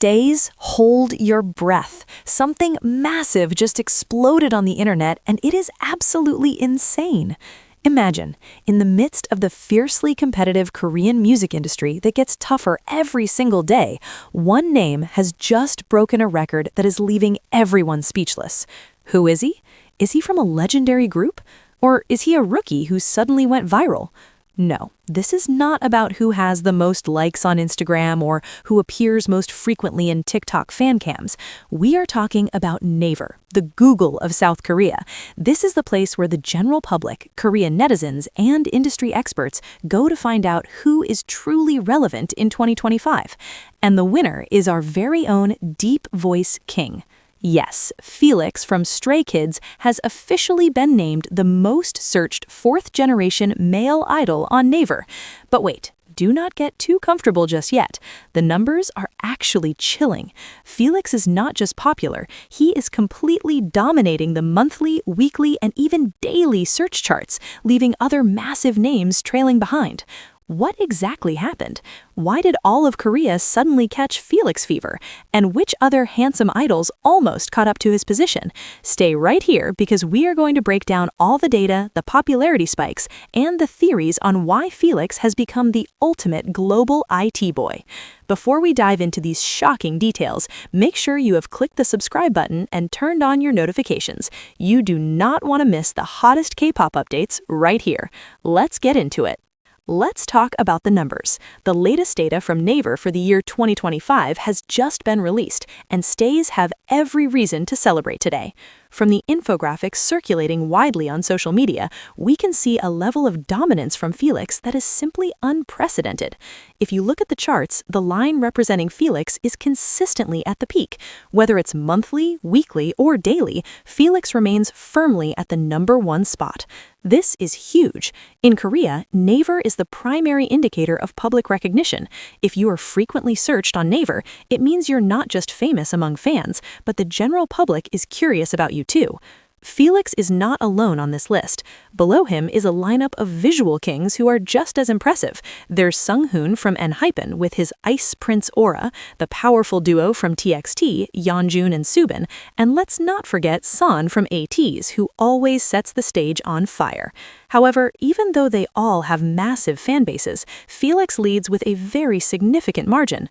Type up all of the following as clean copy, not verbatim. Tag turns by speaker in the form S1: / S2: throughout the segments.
S1: Stays, hold your breath. Something massive just exploded on the internet, and it is absolutely insane. Imagine, in the midst of the fiercely competitive Korean music industry that gets tougher every single day, one name has just broken a record that is leaving everyone speechless. Who is he? Is he from a legendary group? Or is he a rookie who suddenly went viral? No, this is not about who has the most likes on Instagram or who appears most frequently in TikTok fan cams. We are talking about Naver, the Google of South Korea. This is the place where the general public, Korean netizens, and industry experts go to find out who is truly relevant in 2025. And the winner is our very own deep voice king. Yes, Felix from Stray Kids has officially been named the most searched fourth-generation male idol on Naver. But wait, do not get too comfortable just yet. The numbers are actually chilling. Felix is not just popular, he is completely dominating the monthly, weekly, and even daily search charts, leaving other massive names trailing behind. What exactly happened? Why did all of Korea suddenly catch Felix fever? And which other handsome idols almost caught up to his position? Stay right here because we are going to break down all the data, the popularity spikes, and the theories on why Felix has become the ultimate global IT boy. Before we dive into these shocking details, make sure you have clicked the subscribe button and turned on your notifications. You do not want to miss the hottest K-pop updates right here. Let's get into it. Let's talk about the numbers. The latest data from Naver for the year 2025 has just been released, and stays have every reason to celebrate today. From the infographics circulating widely on social media, we can see a level of dominance from Felix that is simply unprecedented. If you look at the charts, the line representing Felix is consistently at the peak. Whether it's monthly, weekly, or daily, Felix remains firmly at the #1 spot. This is huge. In Korea, Naver is the primary indicator of public recognition. If you are frequently searched on Naver, it means you're not just famous among fans, but the general public is curious about you too. Felix is not alone on this list. Below him is a lineup of visual kings who are just as impressive. There's Sunghoon from ENHYPEN with his Ice Prince aura, the powerful duo from TXT, Hyunjin and Subin, and let's not forget Son from ATEEZ, who always sets the stage on fire. However, even though they all have massive fan bases, Felix leads with a very significant margin.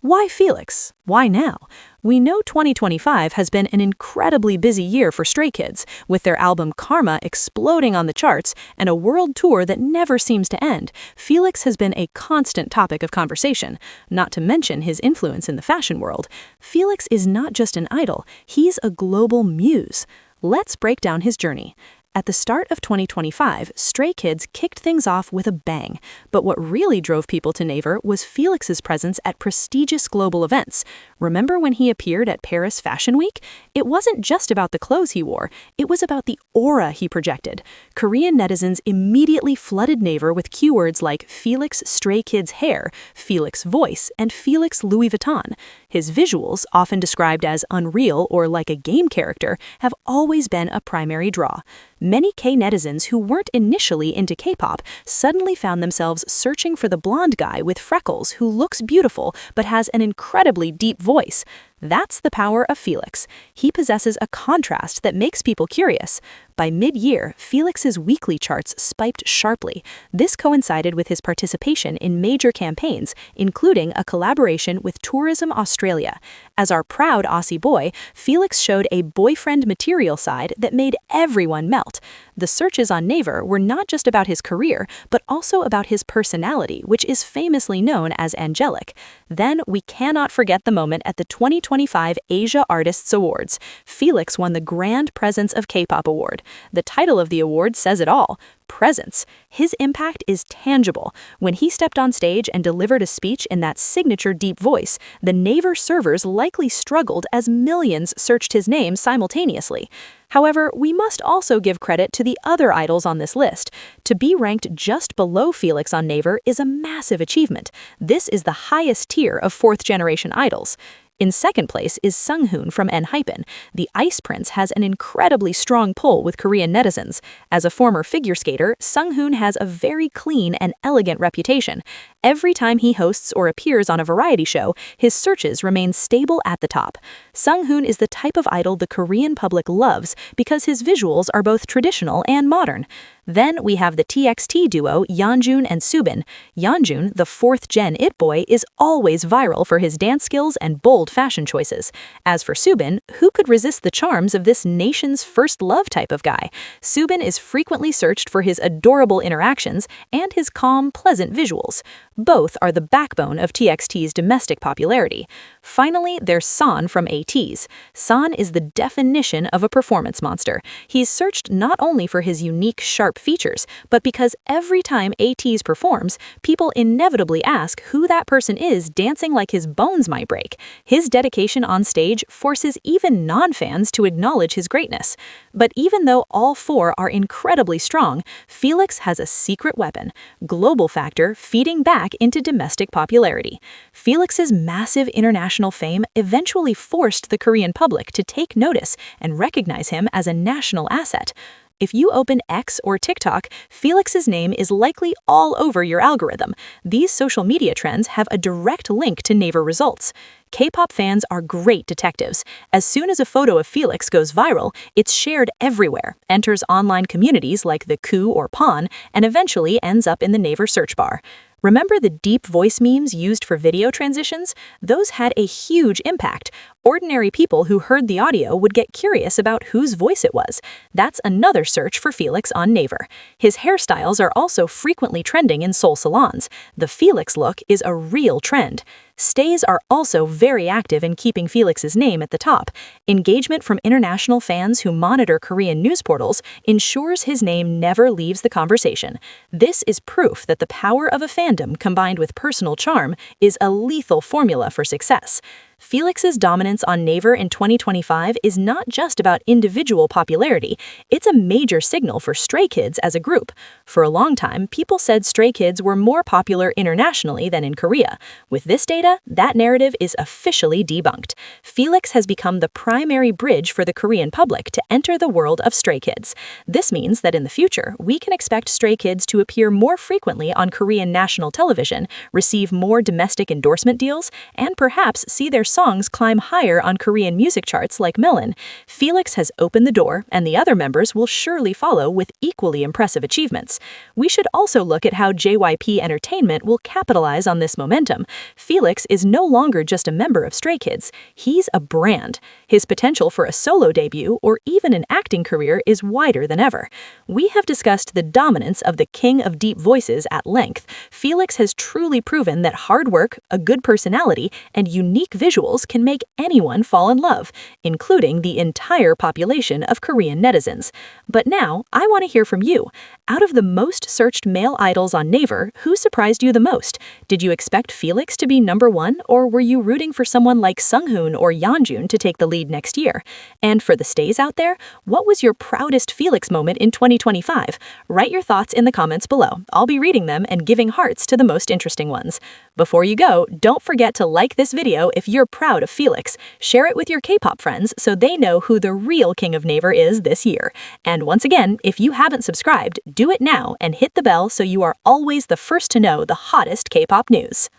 S1: Why Felix? Why now? We know 2025 has been an incredibly busy year for Stray Kids, with their album Karma exploding on the charts and a world tour that never seems to end. Felix has been a constant topic of conversation, not to mention his influence in the fashion world. Felix is not just an idol, he's a global muse. Let's break down his journey. At the start of 2025, Stray Kids kicked things off with a bang. But what really drove people to Naver was Felix's presence at prestigious global events. Remember when he appeared at Paris Fashion Week? It wasn't just about the clothes he wore, it was about the aura he projected. Korean netizens immediately flooded Naver with keywords like Felix Stray Kids hair, Felix voice, and Felix Louis Vuitton. His visuals, often described as unreal or like a game character, have always been a primary draw. Many K-netizens who weren't initially into K-pop suddenly found themselves searching for the blonde guy with freckles who looks beautiful but has an incredibly deep voice. That's the power of Felix. He possesses a contrast that makes people curious. By mid-year, Felix's weekly charts spiked sharply. This coincided with his participation in major campaigns, including a collaboration with Tourism Australia. As our proud Aussie boy, Felix showed a boyfriend material side that made everyone melt. The searches on Naver were not just about his career, but also about his personality, which is famously known as angelic. Then we cannot forget the moment at the 2025 Asia Artists Awards. Felix won the Grand Presence of K-pop Award. The title of the award says it all. Presence. His impact is tangible. When he stepped on stage and delivered a speech in that signature deep voice, the Naver servers likely struggled as millions searched his name simultaneously. However, we must also give credit to the other idols on this list. To be ranked just below Felix on Naver is a massive achievement. This is the highest tier of fourth-generation idols. In second place is Sunghoon from ENHYPEN. The Ice Prince has an incredibly strong pull with Korean netizens. As a former figure skater, Sunghoon has a very clean and elegant reputation. Every time he hosts or appears on a variety show, his searches remain stable at the top. Sunghoon is the type of idol the Korean public loves because his visuals are both traditional and modern. Then we have the TXT duo Hyunjin and Subin. Hyunjin, the fourth-gen it boy, is always viral for his dance skills and bold fashion choices. As for Subin, who could resist the charms of this nation's first love type of guy? Subin is frequently searched for his adorable interactions and his calm, pleasant visuals. Both are the backbone of TXT's domestic popularity. Finally, there's San from ATEEZ. San is the definition of a performance monster. He's searched not only for his unique, sharp features, but because every time ATEEZ performs, people inevitably ask who that person is dancing like his bones might break. His dedication on stage forces even non-fans to acknowledge his greatness. But even though all four are incredibly strong, Felix has a secret weapon, global factor feeding back into domestic popularity. Felix's massive international fame eventually forced the Korean public to take notice and recognize him as a national asset. If you open X or TikTok, Felix's name is likely all over your algorithm. These social media trends have a direct link to Naver results. K-pop fans are great detectives. As soon as a photo of Felix goes viral, it's shared everywhere, enters online communities like the Coup or Pawn, and eventually ends up in the Naver search bar. Remember the deep voice memes used for video transitions? Those had a huge impact. Ordinary people who heard the audio would get curious about whose voice it was. That's another search for Felix on Naver. His hairstyles are also frequently trending in Seoul salons. The Felix look is a real trend. Stays are also very active in keeping Felix's name at the top. Engagement from international fans who monitor Korean news portals ensures his name never leaves the conversation. This is proof that the power of a fandom combined with personal charm is a lethal formula for success. Felix's dominance on Naver in 2025 is not just about individual popularity, it's a major signal for Stray Kids as a group. For a long time, people said Stray Kids were more popular internationally than in Korea. With this data, that narrative is officially debunked. Felix has become the primary bridge for the Korean public to enter the world of Stray Kids. This means that in the future, we can expect Stray Kids to appear more frequently on Korean national television, receive more domestic endorsement deals, and perhaps see their songs climb higher on Korean music charts like Melon. Felix has opened the door, and the other members will surely follow with equally impressive achievements. We should also look at how JYP Entertainment will capitalize on this momentum. Felix is no longer just a member of Stray Kids. He's a brand. His potential for a solo debut or even an acting career is wider than ever. We have discussed the dominance of the king of deep voices at length. Felix has truly proven that hard work, a good personality, and unique visuals can make anyone fall in love, including the entire population of Korean netizens. But now, I want to hear from you. Out of the most searched male idols on Naver, who surprised you the most? Did you expect Felix to be number one, or were you rooting for someone like Sunghoon or Hyunjin to take the lead next year? And for the stays out there, what was your proudest Felix moment in 2025? Write your thoughts in the comments below. I'll be reading them and giving hearts to the most interesting ones. Before you go, don't forget to like this video if you're proud of Felix. Share it with your K-pop friends so they know who the real king of Naver is this year. And once again, if you haven't subscribed, do it now and hit the bell so you are always the first to know the hottest K-pop news.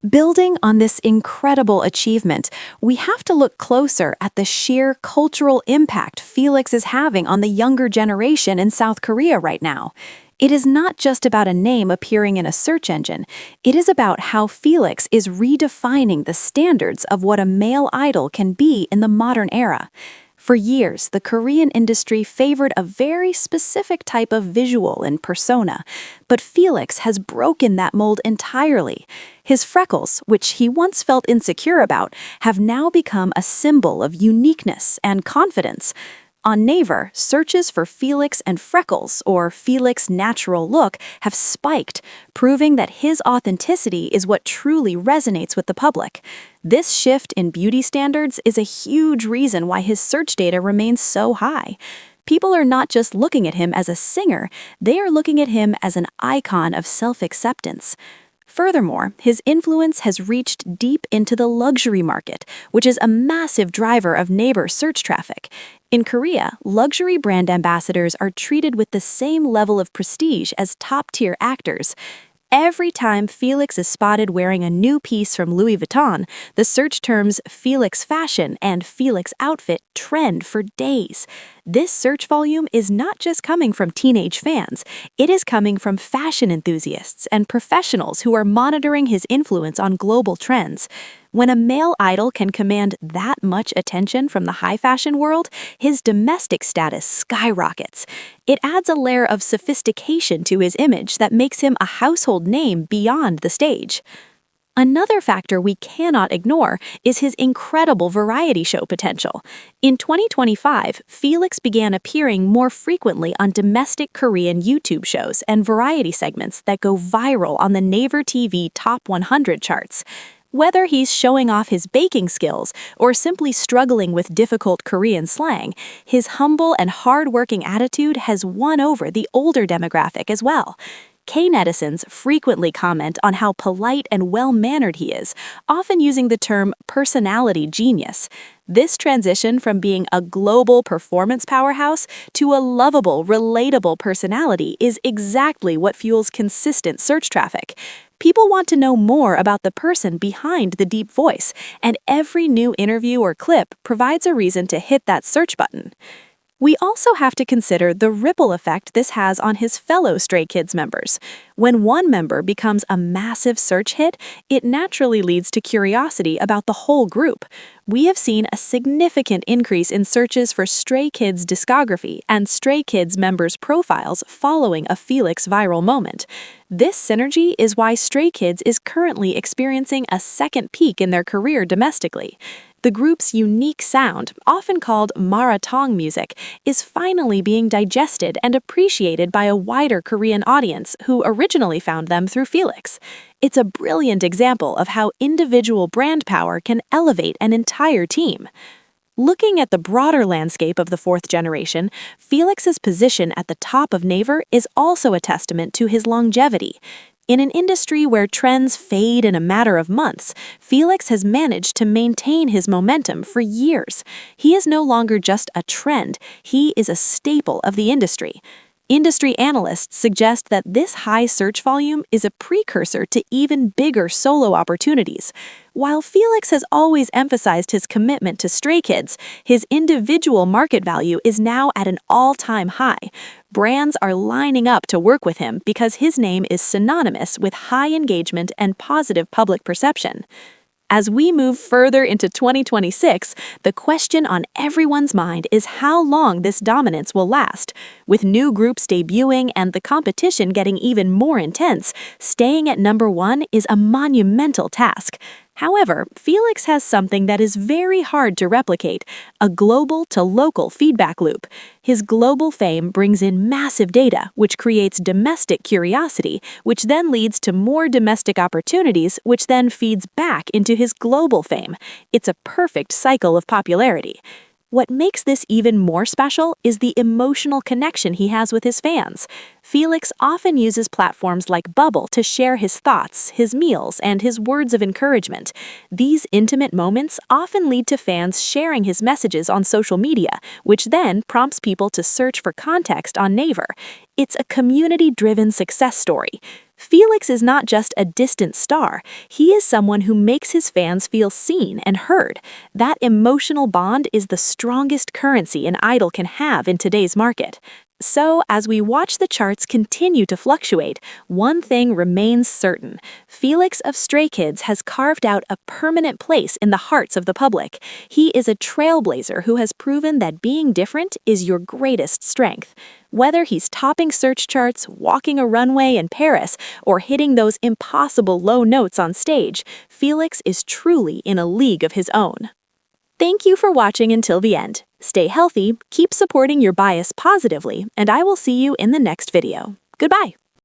S2: Building on this incredible achievement, we have to look closer at the sheer cultural impact Felix is having on the younger generation in South Korea right now. It is not just about a name appearing in a search engine. It is about how Felix is redefining the standards of what a male idol can be in the modern era. For years, the Korean industry favored a very specific type of visual and persona, but Felix has broken that mold entirely. His freckles, which he once felt insecure about, have now become a symbol of uniqueness and confidence. On Naver, searches for Felix and freckles, or Felix natural look, have spiked, proving that his authenticity is what truly resonates with the public. This shift in beauty standards is a huge reason why his search data remains so high. People are not just looking at him as a singer, they are looking at him as an icon of self-acceptance. Furthermore, his influence has reached deep into the luxury market, which is a massive driver of Naver search traffic. In Korea, luxury brand ambassadors are treated with the same level of prestige as top-tier actors. Every time Felix is spotted wearing a new piece from Louis Vuitton, the search terms Felix fashion and Felix outfit trend for days. This search volume is not just coming from teenage fans, it is coming from fashion enthusiasts and professionals who are monitoring his influence on global trends. When a male idol can command that much attention from the high fashion world, his domestic status skyrockets. It adds a layer of sophistication to his image that makes him a household name beyond the stage. Another factor we cannot ignore is his incredible variety show potential. In 2025, Felix began appearing more frequently on domestic Korean YouTube shows and variety segments that go viral on the Naver TV Top 100 charts. Whether he's showing off his baking skills or simply struggling with difficult Korean slang, his humble and hard-working attitude has won over the older demographic as well. K-netizens frequently comment on how polite and well-mannered he is, often using the term personality genius. This transition from being a global performance powerhouse to a lovable, relatable personality is exactly what fuels consistent search traffic. People want to know more about the person behind the deep voice, and every new interview or clip provides a reason to hit that search button. We also have to consider the ripple effect this has on his fellow Stray Kids members. When one member becomes a massive search hit, it naturally leads to curiosity about the whole group. We have seen a significant increase in searches for Stray Kids discography and Stray Kids members' profiles following a Felix viral moment. This synergy is why Stray Kids is currently experiencing a second peak in their career domestically. The group's unique sound, often called maratong music, is finally being digested and appreciated by a wider Korean audience who originally found them through Felix. It's a brilliant example of how individual brand power can elevate an entire team. Looking at the broader landscape of the fourth generation, Felix's position at the top of Naver is also a testament to his longevity. In an industry where trends fade in a matter of months, Felix has managed to maintain his momentum for years. He is no longer just a trend, he is a staple of the industry. Industry analysts suggest that this high search volume is a precursor to even bigger solo opportunities. While Felix has always emphasized his commitment to Stray Kids, his individual market value is now at an all-time high. Brands are lining up to work with him because his name is synonymous with high engagement and positive public perception. As we move further into 2026, the question on everyone's mind is how long this dominance will last. With new groups debuting and the competition getting even more intense, staying at number one is a monumental task. However, Felix has something that is very hard to replicate, a global to local feedback loop. His global fame brings in massive data, which creates domestic curiosity, which then leads to more domestic opportunities, which then feeds back into his global fame. It's a perfect cycle of popularity. What makes this even more special is the emotional connection he has with his fans. Felix often uses platforms like Bubble to share his thoughts, his meals, and his words of encouragement. These intimate moments often lead to fans sharing his messages on social media, which then prompts people to search for context on Naver. It's a community-driven success story. Felix is not just a distant star, he is someone who makes his fans feel seen and heard. That emotional bond is the strongest currency an idol can have in today's market. So, as we watch the charts continue to fluctuate, one thing remains certain. Felix of Stray Kids has carved out a permanent place in the hearts of the public. He is a trailblazer who has proven that being different is your greatest strength. Whether he's topping search charts, walking a runway in Paris, or hitting those impossible low notes on stage, Felix is truly in a league of his own. Thank you for watching until the end. Stay healthy, keep supporting your bias positively, and I will see you in the next video. Goodbye!